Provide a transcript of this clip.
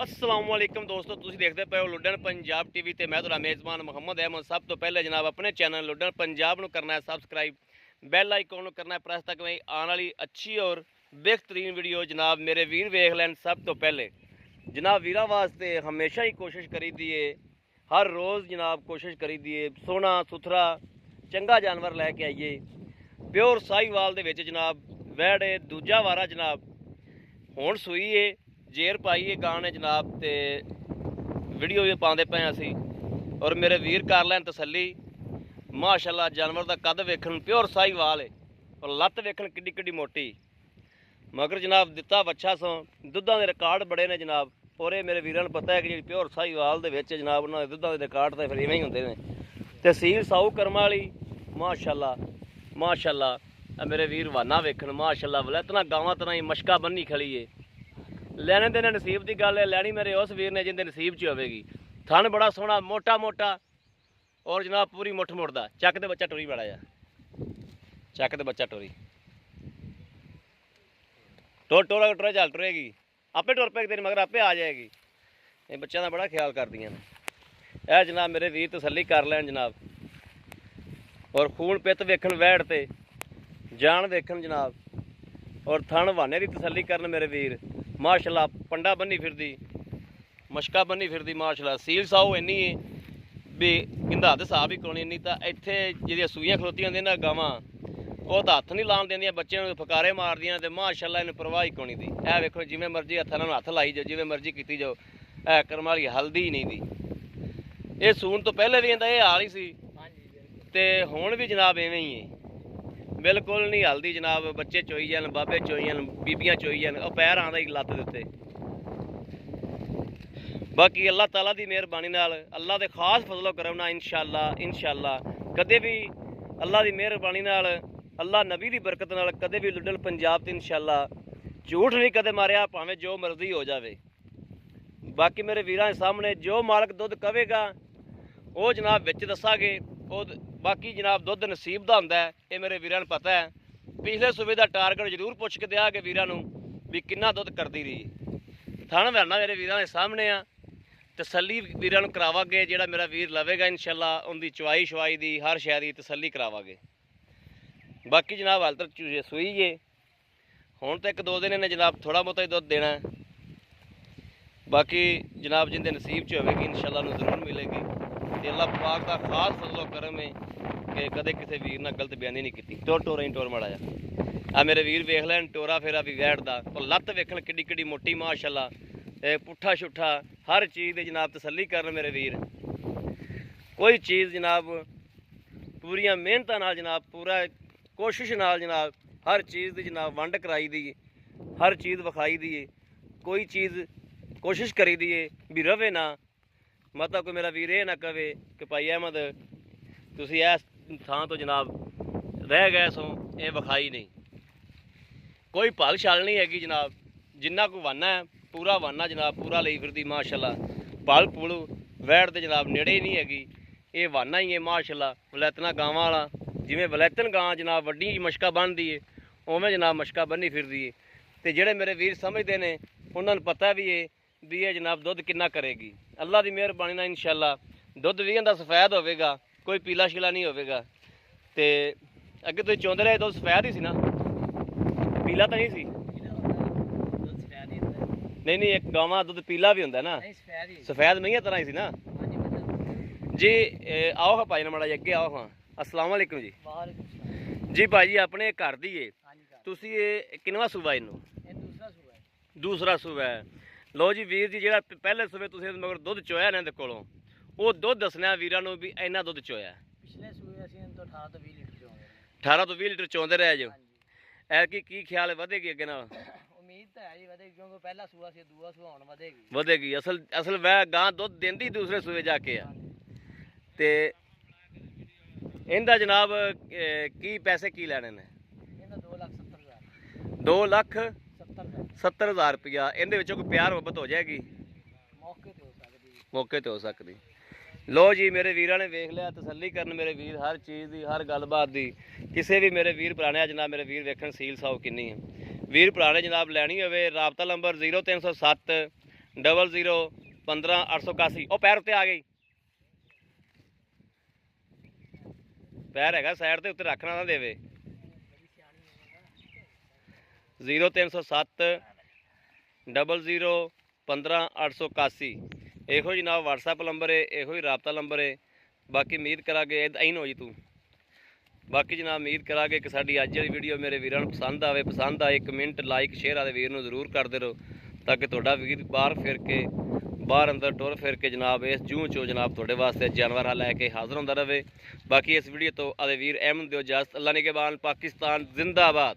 अस्सलाम वालेकुम दोस्तों, तुसीं देखते पे हो लुडन पंजाब टीवी ते मैं तुहाडा मेज़बान मुहम्मद अहमद। सब तो पहले जनाब अपने चैनल लुडन पंजाब नूं करना है सबसक्राइब, बैल आइकॉन नूं करना है प्रेस तक वही आने वाली अच्छी और बेहतरीन वीडियो जनाब मेरे वीर वेख लैन। सब तो पहले जनाब वीरां वास्ते हमेशा ही कोशिश करी दी है, हर रोज़ जनाब कोशिश करी दी है सोहना सुथरा चंगा जानवर लैके आइए। प्योर साहिवाल दे विच जनाब वैड़ दूजा वारा जनाब हुण सूई है, जेर पाई है गां ने जनाब, तो वीडियो भी पाते पे असी और मेरे वीर कर लैन तसल्ली। माशाल्लाह जानवर का कद वेखन प्योर साहिवाल है और लत्त वेखन किड्डी किड्डी मोटी, मगर जनाब दिता बच्चा सो दुद्धां दे रिकॉर्ड बड़े ने जनाब। और ये मेरे वीरां नूं पता है कि जी प्योर साहिवाल दे विच जनाब उन्हां दे दुद्धां दे रिकॉर्ड तो फिर इवें ही हुंदे ने। तहसील साऊ कर्मा वाली माशाल्लाह माशाल्लाह। मेरे वीर वाना वेखन माशाल्लाह, वलैतना गावां तरह ही मशका बन्नी खड़ी है। लैने देने नसीब की गल है, लैनी मेरे उस वीर ने जिंदे नसीब च होगी। थन बड़ा सोहना मोटा मोटा और जनाब पूरी मुठ मुड़दा। चक दे बच्चा टुरी बड़ा जा, चक दे बच्चा टुरी टोरा टुरा चल टुरेगी, आपे टुर पे तेरी मगर आपे आ जाएगी। ये बच्चों का बड़ा ख्याल कर दियां ने। यह जनाब मेरे वीर तसल्ली कर लैन जनाब, और खून पित वेखन वैड़ ते जान वेखन जनाब, और थन वाने की तसल्ली करन मेरे वीर। माशाल्लाह पंडा बन्नी फिरदी, मशका बन्नी फिरदी माशाल्लाह। सील साऊ इन्नी है भी इंदा हद साहब ही कोनी। इन्नी तो इत्थे जिहदियां सूइयां खलोतियां होंदियां ना गावां, ओह तां हत्थ नहीं लान देंदियां, बच्चों नूं फकारे मारदियां ते माशाल्लाह इन्हूं परवाह ही कोनी दी। ऐ वेखो जिवें मर्जी हत्थां नाल हत्थ लाई जाओ, जिवें मर्जी कीती जाओ, ऐ करम वाली हल्दी ही नहीं दी। ये सून तो पहले भी इंदा ये हाल ही सी ते हुण भी जनाब इवें ही है, बिल्कुल नहीं हल्दी जनाब। बच्चे चोई जान, बाबे चोई जान, बीबियां चोई जान, और पैर आंदा ही लत्त दे उत्ते। बाकी अल्लाह ताला दी मेहरबानी नाल, अल्लाह दे खास फजलो करम नाल इंशाअल्लाह कदे भी अल्लाह दी मेहरबानी नाल, अल्लाह नबी दी बरकत नाल कदे भी लुडन पंजाब ते इंशाअल्लाह झूठ नहीं कदे मारिया, भावें जो मर्जी हो जावे। बाकी मेरे वीरां दे सामने जो मालक दुध कवेगा वो जनाब विच दसांगे। बाकी जनाब दुध नसीब का हुंदा है, ये मेरे वीरां नूं पता है। पिछले सूबे का टारगेट जरूर पुछ के दिया कि वीरां नूं भी किन्ना दुध करती रही। थन वरना मेरे वीरां दे सामने आ, तसल्ली वीरां नूं करावांगे। जिहड़ा मेरा वीर लवेगा इंशाअल्लाह उनकी चवाई शवाई दी हर शै दी तसल्ली करावांगे। बाकी जनाब हाल तक सूई है, हुण तो 1-2 दिन ने जनाब थोड़ा बहुता ही दुध देना है। बाकी जनाब जिंदे नसीब च होवेगी इंशाअल्लाह नूं जरूर मिलेगी। ते अल्लाह पाक का खास फजलो करम है कि कदे किसी वीर ने गलत बयानी नहीं की। टोरा ही टोर माड़ा जा आ मेरे वीर वेख लैन, टोरा फेरा भी वैड़ दा, और लत्त वेखन किड्डी किड्डी मोटी माशाअल्लाह। पुट्ठा शुट्ठा हर चीज़ की जनाब तसल्ली करन मेरे वीर। कोई चीज़ जनाब पूरिया मेहनत नाल जनाब, पूरा कोशिश नाल जनाब हर चीज़ की जनाब वंड कराई दी, हर चीज़ विखाई दी। कोई चीज़ कोशिश करी दी भी रवे ना, मतलब कोई मेरा वीर ये ना कहे कि भाई अहमद तुसी इस थां तो जनाब रह गए सो, ये विखाई नहीं। कोई भल छल नहीं हैगी जनाब, जिन्ना कोई वाना है पूरा वाना जनाब, पूरा लई फिरदी माशाल्लाह। पल पुल वैड़ ते जनाब नेड़े ही नहीं हैगी, ये वाना ही है माशाल्लाह। वलैतना गावां वाला जिवें वलैतन गां जनाब वड्डी मशका बनदी है, उवें जनाब मशका बन्नी फिरदी है। ते जेड़े मेरे वीर समझते हैं उन्होंने पता भी है भी ये जनाब दुध किन्ना करेगी। अल्लाह की मेहरबानी नाल इंशाअल्लाह दुध भी इंदा सफैद होवेगा, कोई पीला शीला नहीं होवेगा। ते अगे तुसीं चाहुंदे रहे दुध सफैद ही सी ना, पीला तो नहीं सी? नहीं एक गावां दुध पीला भी हुंदा ना, सफैद नहीं तरह ही सी ना जी। आओ हाँ भाई माड़ा जी अगे आओ हाँ। अस्सलाम वालेकुम जी। जी भाई जी अपने घर दी है, तुसीं ये किनवा सूबा इनू? दूसरा सूबा है। लो जी वीर जी, जो पहले सूबे तुसीं मगर दुध चोया इन्हां दे कोलों, वो दुध दसना वीरां नूं भी इन्ना दुध चोया। पिछले सूबे असीं तो 18 ਤੋਂ 20 लीटर चोंदे 18 ਤੋਂ 20 लीटर चोंदे रहे जो। ऐ की ख्याल है वधेगी अगे नाल? उम्मीद तो है जी वधेगी, क्योंकि पहला सूबा सी, दूआ सूबा हुण वधेगी। वधेगी असल वह गां दुध देंदी दूसरे सूबे जाके आ। ते इनदा जनाब की पैसे की लैने ने? इहदा 2,70,000 2,70,000 रुपया। इहदे विचों कोई प्यार मुहब्बत हो जाएगी? मौके ते हो सकदी। लो जी मेरे वीरां ने वेख लिया, तसल्ली करन मेरे वीर हर चीज़ की, हर गलबात की। किसी भी मेरे वीर भरा ने जनाब मेरे वीर वेखन सील साऊ किन्नी है। वीर भरा ने जनाब लैनी होवे राबता नंबर 0307 0015 ਉਹ ਪੈਰ ਉੱਤੇ ਆ ਗਈ, ਪੈਰ ਹੈਗਾ ਸਾਈਡ ਤੇ ਉੱਤੇ ਰੱਖਣਾ ਨਾ ਦੇਵੇ। 0307 0015 ਇਹੋ ਜਨਾਬ WhatsApp ਨੰਬਰ ਹੈ, ਇਹੋ ਹੀ ਰਾਬਤਾ ਨੰਬਰ ਹੈ। ਬਾਕੀ ਉਮੀਦ ਕਰਾਂਗੇ ਐਂ ਹੋ ਜੀ ਤੂੰ। ਬਾਕੀ ਜਨਾਬ ਉਮੀਦ ਕਰਾਂਗੇ ਕਿ ਸਾਡੀ ਅੱਜ ਵਾਲੀ ਵੀਡੀਓ ਮੇਰੇ ਵੀਰਾਂ ਨੂੰ ਪਸੰਦ ਆਵੇ। ਪਸੰਦ ਆਏ ਕਮੈਂਟ ਲਾਈਕ ਸ਼ੇਅਰ ਆਦੇ ਵੀਰ ਨੂੰ ਜ਼ਰੂਰ ਕਰਦੇ ਰਹੋ, ਤਾਂ ਕਿ ਤੁਹਾਡਾ ਵੀਰ ਬਾਹਰ ਅੰਦਰ ਟੁਰ ਫਿਰ ਕੇ ਜਨਾਬ ਇਸ ਜੂਹ ਚੋਂ ਜਨਾਬ ਤੁਹਾਡੇ ਵਾਸਤੇ ਜਾਨਵਰ ਲੈ ਕੇ ਹਾਜ਼ਰ ਹੁੰਦਾ ਰਹੇ। ਬਾਕੀ ਇਸ ਵੀਡੀਓ ਤੋਂ ਆਦੇ ਵੀਰ ਅਹਿਮਦ ਦਿਓ ਇਜਾਜ਼ਤ। ਅੱਲਾ ਨਿਗਹਿਬਾਨ। ਪਾਕਿਸਤਾਨ ਜ਼ਿੰਦਾਬਾਦ।